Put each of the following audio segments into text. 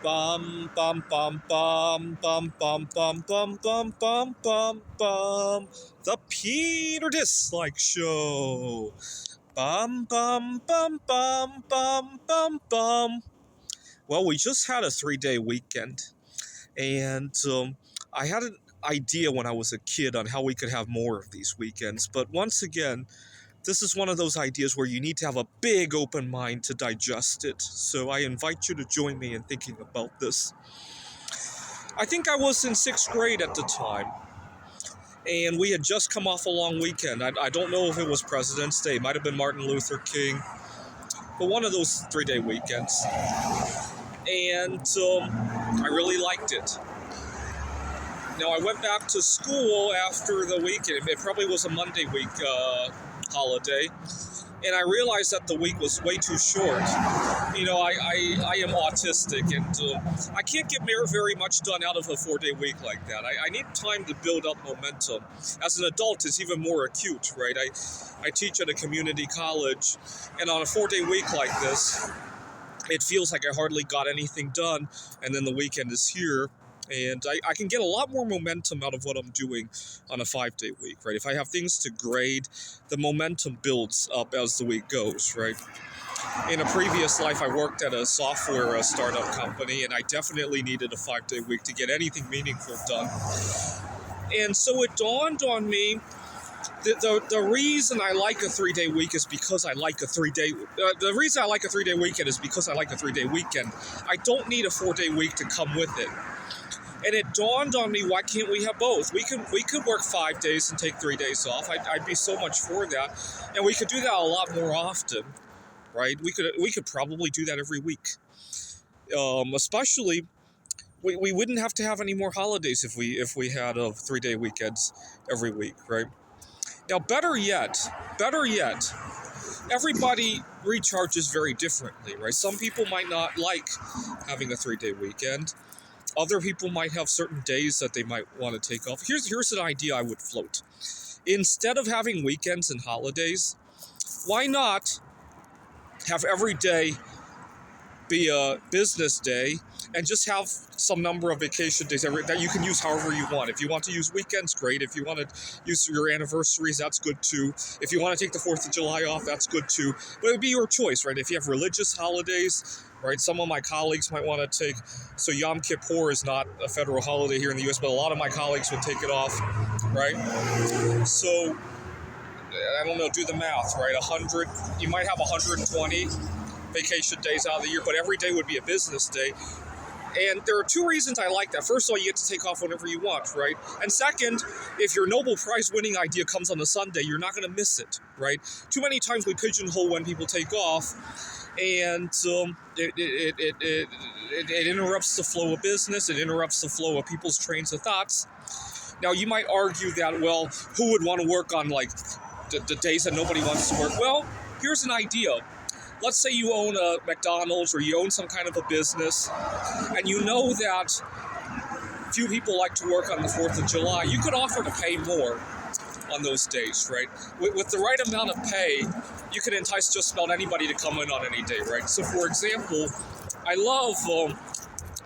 Bum bum bum bum bum bum bum bum bum bum bum bum. The Peter Dislike Show. Bum bum bum bum bum bum bum. Well, we just had a 3-day weekend, and I had an idea when I was a kid on how we could have more of these weekends. But once again, this is one of those ideas where you need to have a big open mind to digest it. So I invite you to join me in thinking about this. I think I was in 6th grade at the time, and we had just come off a long weekend. I don't know if it was President's Day. It might have been Martin Luther King, but one of those 3-day weekends. And I really liked it. Now, I went back to school after the weekend. It probably was a Monday week holiday. And I realized that the week was way too short. You know, I am autistic, and I can't get very much done out of a 4-day week like that. I need time to build up momentum. As an adult, it's even more acute, right? I teach at a community college, and on a 4-day week like this, it feels like I hardly got anything done, and then the weekend is here. And I can get a lot more momentum out of what I'm doing on a 5-day week, right? If I have things to grade, the momentum builds up as the week goes, right? In a previous life, I worked at a software startup company, and I definitely needed a 5-day week to get anything meaningful done. And so it dawned on me the reason I like a 3-day week is because I like a 3-day. The reason I like a 3-day weekend is because I like a 3-day weekend. I don't need a 4-day week to come with it. And it dawned on me, why can't we have both? We could work 5 days and take 3 days off. I'd be so much for that, and we could do that a lot more often, right? We could probably do that every week. Especially, we wouldn't have to have any more holidays if we had 3-day weekends every week, right? Now, better yet, everybody recharges very differently, right? Some people might not like having a 3-day weekend. Other people might have certain days that they might want to take off. Here's an idea I would float. Instead of having weekends and holidays, why not have every day be a business day and just have some number of vacation days that you can use however you want. If you want to use weekends, great. If you want to use your anniversaries, that's good too. If you want to take the 4th of July off, that's good too. But it would be your choice, right? If you have religious holidays, right? Some of my colleagues might want to take, so Yom Kippur is not a federal holiday here in the U.S., but a lot of my colleagues would take it off, right? So, I don't know, do the math, right? 100, you might have 120 vacation days out of the year, but every day would be a business day. And there are 2 reasons I like that. First of all, you get to take off whenever you want, right? And second, if your Nobel Prize winning idea comes on a Sunday, you're not going to miss it, right? Too many times we pigeonhole when people take off, and it interrupts the flow of business. It interrupts the flow of people's trains of thoughts. Now, you might argue that, well, who would want to work on, like, the days that nobody wants to work? Well, here's an idea. Let's say you own a McDonald's or you own some kind of a business, and you know that few people like to work on the 4th of July. You could offer to pay more on those days, right? With the right amount of pay, you can entice just about anybody to come in on any day, right? So, for example, I love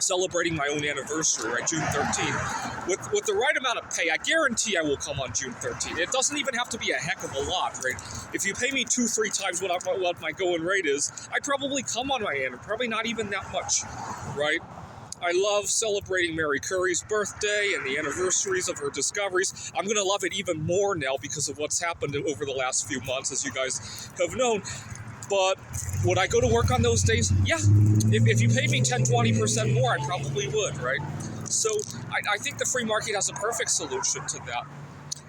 celebrating my own anniversary, right, June 13th. With the right amount of pay, I guarantee I will come on June 13th. It doesn't even have to be a heck of a lot, right? If you pay me 2-3 times what my going rate is, I'd probably come on my anniversary, probably not even that much, right? I love celebrating Mary Curie's birthday and the anniversaries of her discoveries. I'm going to love it even more now because of what's happened over the last few months, as you guys have known. But would I go to work on those days? Yeah. If you paid me 10-20% more, I probably would, right? So I think the free market has a perfect solution to that.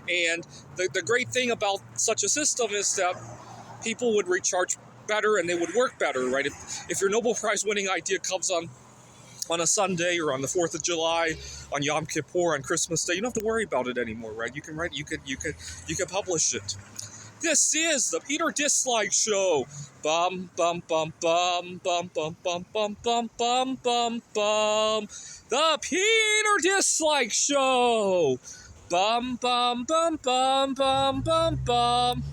And the great thing about such a system is that people would recharge better and they would work better, right? If your Nobel Prize winning idea comes on a Sunday or on the 4th of July, on Yom Kippur, on Christmas Day, you don't have to worry about it anymore, right? You can write, you can publish it. This is the Peter Dislike Show. Bum bum bum bum bum bum bum bum bum bum bum bum. The Peter Dislike Show. Bum bum bum bum bum bum bum.